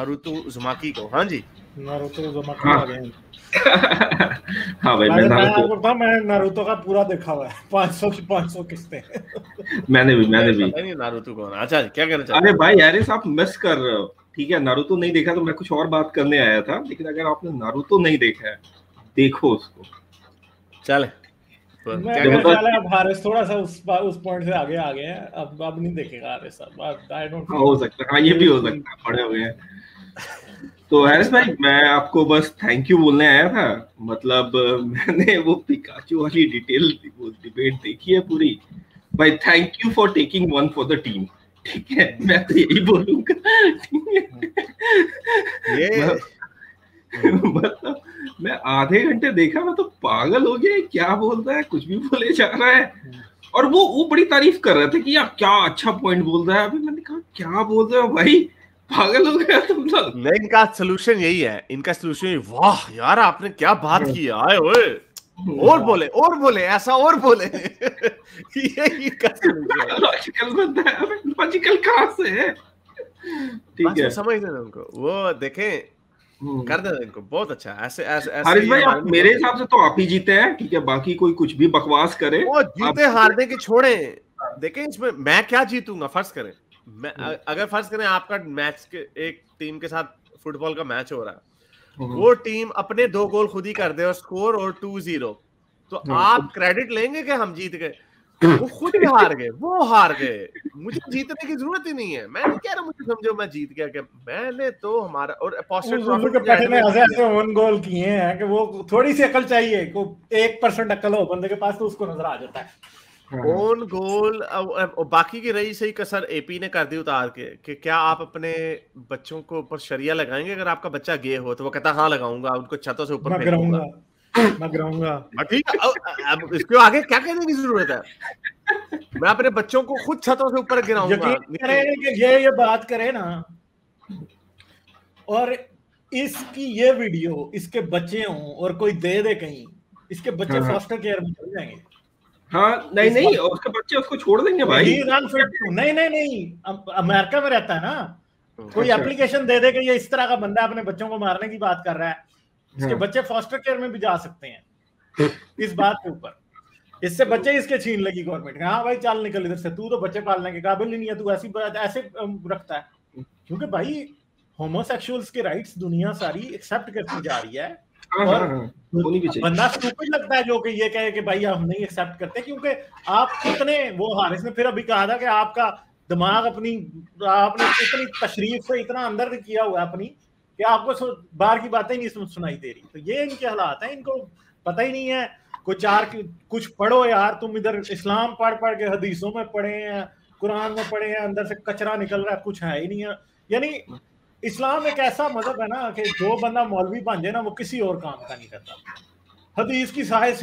Naruto Uzumaki को। हाँ जी, Naruto Uzumaki आ गए। हाँ भाई, मैं नारुतो का पूरा देखा हुआ है, 500 की 500 किस्तें। मैंने भी पता नहीं नारुतो कौन। अच्छा, क्या कहना चाहते? अरे भाई यारिस, आप मिस कर रहे हो। ठीक है, नारुतो नहीं देखा तो मैं कुछ और बात करने आया था, लेकिन अगर आपने नारुतो नहीं देखा है, देखो उसको। चले मेरा ख्याल है अब हारिस थोड़ा सा उस पॉइंट से आगे आ गए हैं, अब नहीं देखेगा हारिस। I don't feel. हो सकता है, हाँ ये भी हो सकता है, बड़े हो गए हैं। तो हारिस भाई, मैं आपको बस थैंक यू बोलने आया था। मतलब मैंने वो पिकाचू वाली वो डिबेट देखी है पूरी। भाई thank you for taking one for the team. ठीक है, मैं तो यही बोलूंगा। ये मतलब मैं आधे घंटे देखा, मैं तो पागल हो गया, क्या बोल रहा है, कुछ भी बोले जा रहा है। और वो बड़ी तारीफ कर रहे थे कि यार क्या अच्छा पॉइंट बोल रहा है। अभी मैंने कहा क्या बोल रहे हो भाई, पागल हो गया तुम लोग। नहीं, इनका सोल्यूशन यही है, इनका सोल्यूशन। वाह यार, आपने क्या बात की है, आए ओए, और बोले ऐसा, और बोले। यही का सोल्यूशन। लॉजिकल बनता है, लॉजिकल कहां से है? ठीक है, समझ लेना उनको, वो देखें, कर देना इनको, बहुत अच्छा। ऐसे हारिस भाई, आप मेरे हिसाब से तो आप ही जीते हैं। ठीक है, बाकी कोई कुछ भी बकवास करे, वो जीते हारने की छोड़े। देखें इसमें मैं क्या जीतूंगा। फर्ज करें मैं अगर फर्ज करें आपका मैच के एक टीम के साथ फुटबॉल का मैच हो रहा है, वो टीम अपने 2 गोल खुद ही कर दे और स्कोर और 2-0, तो आप क्रेडिट लेंगे कि हम जीत गए? वो खुद ही हार गए, वो हार गए। मुझे जीतने की जरूरत ही नहीं है। मैं नहीं कह रहा मुझे समझो मैं जीत गया, कि मैंने तो हमारा और ऐसे ओन गोल किए हैं कि वो थोड़ी सी अकल चाहिए, को 1% अकल हो बंदे के पास तो उसको नजर आ जाता है। Own goal. बाकी की रही सही कसर एपी ने कर दी उतार के, कि क्या आप अपने बच्चों को ऊपर शरिया लगाएंगे अगर आपका बच्चा गे हो? तो वो कहता हाँ लगाऊंगा, उनको छतों से ऊपर फेंकूंगा, मैं गिराऊंगा। ठीक है, अब इसके आगे क्या कहने की जरूरत है? मैं अपने बच्चों को खुद छतों से ऊपर गिराऊंगा। यकीन करें कि ये बात करे ना, और इसकी ये वीडियो इसके बच्चे हों और कोई दे दे कहीं, इसके बच्चे फॉस्टर केयर में चले जाएंगे। हाँ, नहीं उसके बच्चे उसको छोड़ देंगे भाई। नहीं, अमेरिका में रहता है ना, कोई एप्लीकेशन दे दे कि ये इस तरह का बंदा अपने बच्चों को मारने की बात कर रहा है, इसके बच्चे फॉस्टर केयर में भी जा सकते हैं इस बात के ऊपर। इससे बच्चे इसके छीन लेगी गवर्नमेंट। हाँ भाई चल निकल इधर से, तू तो बच्चे पालने के काबिल ही नहीं है, तू ऐसे रखता है। क्योंकि भाई होमोसेक्सुअल्स के राइट्स दुनिया सारी एक्सेप्ट करती जा रही है, और बंदा स्टूपिड लगता है जो कि ये कहे कि भाई हम नहीं एक्सेप्ट करते, क्योंकि आप कितने वो हारिस ने फिर अभी कहा था कि आपका दिमाग आपने इतनी तशरीफ से इतना अंदर किया हुआ है अपनी, कि आपको बाहर की बातें नहीं सुनाई दे रही। तो ये इनके हालात हैं, इनको पता ही नहीं है। कुछ पढ़ो यार, तुम इधर इस्लाम पढ़ के हदीसों में पढ़े हैं, कुरान में पढ़े हैं, अंदर से कचरा निकल रहा है, कुछ है ही नहीं है। यानी इस्लाम एक ऐसा मजहब है ना कि जो बंदा मौलवी बन जाए ना, वो किसी और काम का नहीं करता। हदीस की साहिब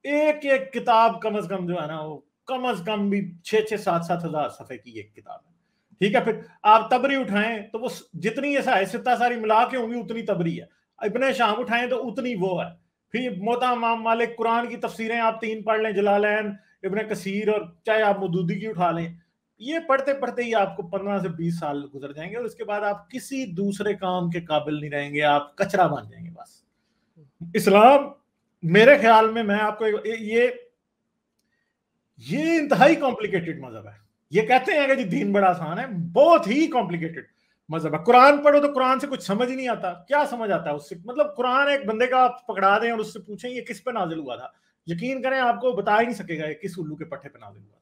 एक किताब कम से कम जो है ना, वो कम से कम भी 6-7 हजार सफे की एक किताब है। ठीक है, फिर आप तबरी उठाएं तो वो जितनी साहिब सारी मिला के होंगी उतनी तबरी है। इब्ने शाम उठाएं तो उतनी वो है। फिर मोता मालिक कुरान की तफसीरें आप 3 पढ़ लें, जलालैन, इब्ने कसीर, और चाहे आप मदूदी की उठा लें, ये पढ़ते पढ़ते ही आपको 15 से 20 साल गुजर जाएंगे, और उसके बाद आप किसी दूसरे काम के काबिल नहीं रहेंगे, आप कचरा बन जाएंगे बस। इस्लाम मेरे ख्याल में, मैं आपको ये इंतहाई कॉम्प्लिकेटेड मजहब है। ये कहते हैं कि जी दीन बड़ा आसान है, बहुत ही कॉम्प्लिकेटेड मजहब है। कुरान पढ़ो तो कुरान से कुछ समझ ही नहीं आता। क्या समझ आता है उससे? मतलब कुरान एक बंदे का आप पकड़ा दें और उससे पूछें ये किस पे नाजिल हुआ था, यकीन करें आपको बता ही नहीं सकेगा ये किस उल्लू के पट्टे पे नाजिल हुआ था।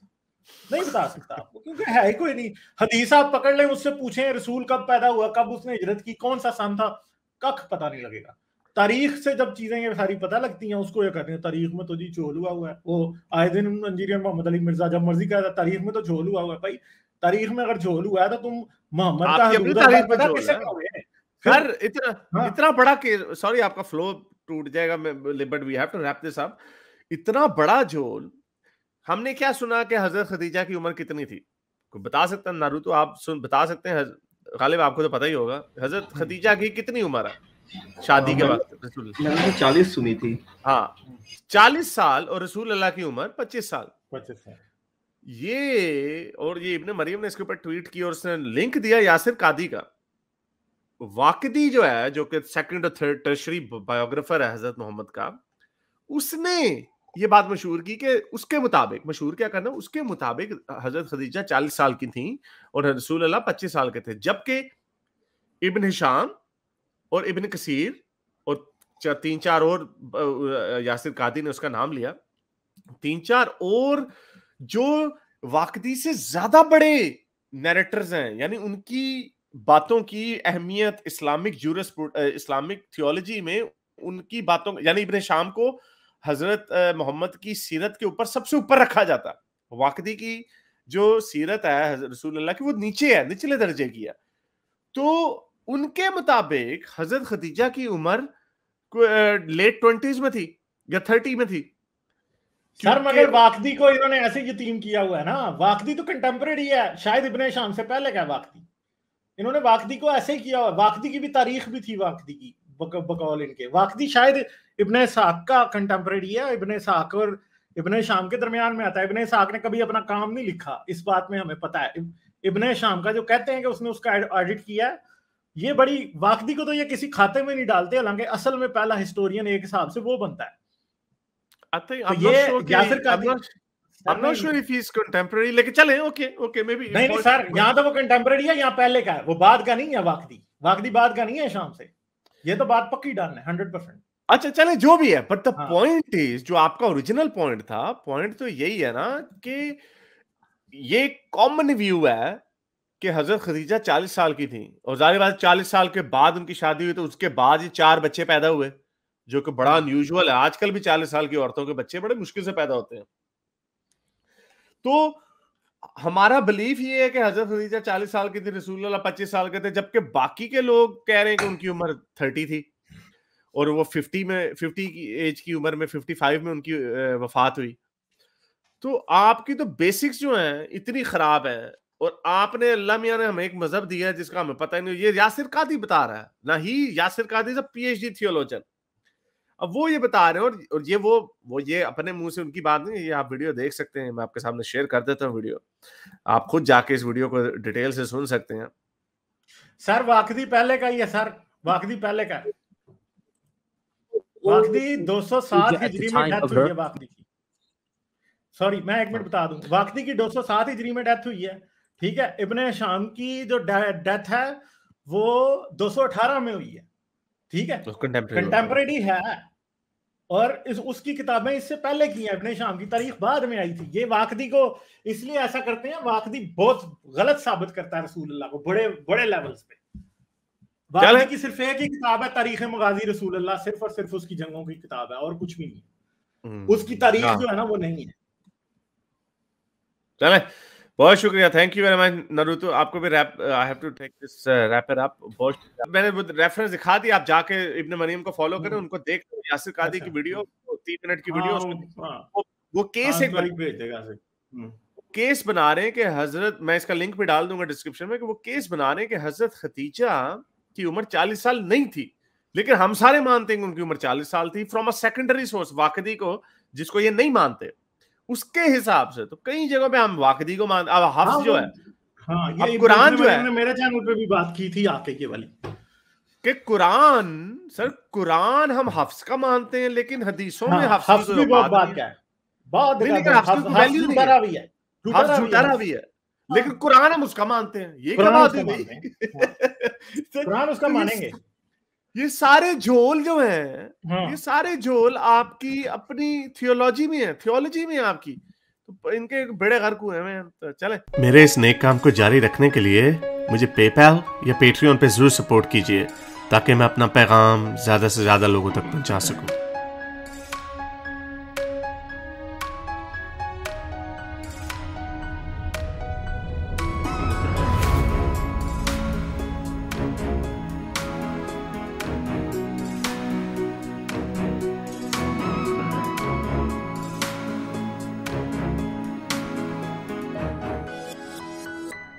नहीं बता सकता आपको, क्योंकि है ही कोई नहीं। हदीस आप पकड़ लें, उससे पूछें रसूल कब पैदा हुआ, कब उसने हिजरत की, कौन सा सन था, कख पता नहीं लगेगा। तारीख से जब चीजें ये सारी पता लगती हैं, उसको ये कहते हैं तारीख में तो जी झोल हुआ है। वो आए दिन इंजीनियर मोहम्मद अली मिर्जा जब मर्जी कहता है तारीख में तो झोल हुआ है। भाई तारीख में अगर झोल हुआ है तो तुम मोहम्मद का इतना बड़ा के, सॉरी आपका फ्लो टूट जाएगा, but we have to wrap this up. इतना बड़ा झोल हमने क्या सुना कि हजरत खदीजा की उम्र कितनी थी? कोई बता सकता है? नारुतो आप बता सकते हैं? गालिब आपको तो पता ही होगा, हजरत खदीजा की कितनी उम्र है शादी के वक्त? रसूल मैंने 40 सुनी थी। हाँ, 40 साल, और रसूल अल्लाह की उम्र 25 साल। ये इब्ने मरियम ने इसके ऊपर ट्वीट किया और उसने लिंक दिया यासिर कादी का। वाकदी जो है, जो कि सेकंड और थर्ड टर्शरी बायोग्राफर है हजरत मोहम्मद का, उसने ये बात मशहूर की कि उसके मुताबिक, मशहूर क्या करना, उसके मुताबिक हजरत खदीजा 40 साल की थी और रसूल अल्लाह 25 साल के थे, जबकि इब्न हिशाम और इब्न कसीर और 3-4 और, यासिर कादी ने उसका नाम लिया, 3-4 और जो वाकदी से ज्यादा बड़े नैरेटर्स हैं, यानी उनकी बातों की अहमियत इस्लामिक थियोलॉजी में, उनकी बातों, यानी इब्न शाम को हजरत मोहम्मद की सीरत के ऊपर सबसे ऊपर रखा जाता। वाकदी की जो सीरत है रसूल अल्लाह की, वो नीचे है, निचले दर्जे की है। तो उनके मुताबिक हजरत खदीजा की उम्र लेट 20s में थी या 30 में थी। सर मगर वाकदी को इन्होंने ऐसे यतीम किया हुआ है ना, वाकदी तो कंटेम्परेरी है, शायद इब्ने शाम से पहले का वाकदी, इन्होंने वाकदी को ऐसे ही किया हुआ। वाकदी की भी तारीख भी थी, वाकदी की बकौल इनके, वाकदी शायद इब्ने साक का कंटेम्परेरी है, इब्ने साक और इब्ने शाम के दरमियान में आता है। इब्ने साक ने कभी अपना काम नहीं लिखा, इस बात में हमें पता है। इब्ने शाम का जो कहते हैं कि उसने उसका ऑडिट किया है, ये बड़ी, वाकदी को तो ये किसी खाते में नहीं डालते, हालांकि असल में पहला हिस्टोरियन एक हिसाब से वो बनता है। I'm not sure if he's contemporary, लेकिन चले okay maybe नहीं सर, यहाँ तो वो कंटेम्परेरी है, यहाँ पहले का है, वो बाद का नहीं है। वाकदी बाद का नहीं है शाम से, ये तो बात पक्की डालना है 100%। अच्छा चले जो भी है, बट द पॉइंट इज, जो आपका ओरिजिनल पॉइंट था, पॉइंट तो यही है ना कि ये कॉमन व्यू है कि हजरत खदीजा 40 साल की थी, और जाहिर बात 40 साल के बाद उनकी शादी हुई, तो उसके बाद ही 4 बच्चे पैदा हुए, जो कि बड़ा अनयूजुअल है। आजकल भी 40 साल की औरतों के बच्चे बड़े मुश्किल से पैदा होते हैं। तो हमारा बिलीफ ये है कि हजरत खदीजा 40 साल की थी, रसूल अल्लाह 25 साल के थे, जबकि बाकी के लोग कह रहे हैं कि उनकी उम्र 30 थी और वो 50 की एज की उम्र में, 55 में उनकी वफात हुई। तो आपकी तो बेसिक्स जो हैं इतनी खराब है, और आपने, अल्लाह मियां ने हमें एक मजहब दिया है जिसका हमें पता ही नहीं। ये यासिर कादी बता रहा है ना, ही यासिर कादी इज अ PhD थियोलॉजियन। अब वो ये बता रहे हैं, और ये वो ये अपने मुंह से उनकी बात नहीं है, ये आप वीडियो देख सकते हैं, मैं आपके सामने शेयर कर देता हूँ वीडियो, आप खुद जाके इस वीडियो को डिटेल से सुन सकते हैं। सर वाकदी पहले का ही है सर, वाकदी पहले का है। वाकदी 207 हिजरी में डेथ हुई है वाकदी की। सॉरी मैं एक मिनट बता दूं, वाकदी की 207 हिजरी में डेथ हुई है, ठीक है। इब्ने शाम की जो डेथ है वो 218 में हुई है, ठीक है, कंटेम्परेरी है। और उसकी किताबें इससे पहले की हैं, इब्ने शाम की तारीख बाद में आई थी। ये वाकदी को इसलिए ऐसा करते हैं, वाकदी बहुत गलत साबित करता है रसूल अल्लाह को बड़े बड़े लेवल्स पे। वाकदी की सिर्फ एक ही किताब है, तारीख मगाजी रसूल अल्लाह, सिर्फ और सिर्फ उसकी जंगों की किताब है, और कुछ भी नहीं। उसकी तारीख जो है ना वो नहीं है। चले, बहुत शुक्रिया, thank you very much Naruto. आपको भी I have to take this wrap it up. बहुत मैंने वो रेफरेंस दिखा दी, आप जाके इब्न मरियम को फॉलो करें, उनको देख यासिर कादी की वीडियो, 3 मिनट की वीडियो, वो केस एक भेज देगा, केस बना रहे हैं कि हजरत, मैं इसका लिंक भी डाल दूंगा डिस्क्रिप्शन में, कि वो केस बना रहे हैं कि हजरत खदीजा की उम्र 40 साल नहीं थी, लेकिन हम सारे मानते हैं कि उनकी उम्र 40 साल थी from a secondary source, Waqidi को, जिसको ये नहीं मानते उसके हिसाब से। तो कई जगहों पे हम वाकदी को मानते। अब हफ्स जो है, ये कुरान जो है, मेरे चैनल पे भी बात की थी आके ये वाली, कि कुरान, सर कुरान हम हफ्स का मानते हैं, लेकिन हदीसों में हफ्स भी बहुत बात क्या है, बहुत झूठा भी है, झूठा भी है, लेकिन कुरान हम उसका मानते हैं। ये क्या बात है? कुरान उसका मानेंगे। ये सारे झोल जो हैं, ये सारे झोल आपकी अपनी थियोलॉजी में है, थियोलॉजी में है आपकी, तो इनके बड़े गर्क हुए हैं। तो चले, मेरे इस नेक काम को जारी रखने के लिए मुझे पेपैल या पेट्रियन पे जरूर सपोर्ट कीजिए, ताकि मैं अपना पैगाम ज्यादा से ज्यादा लोगों तक पहुंचा सकूं।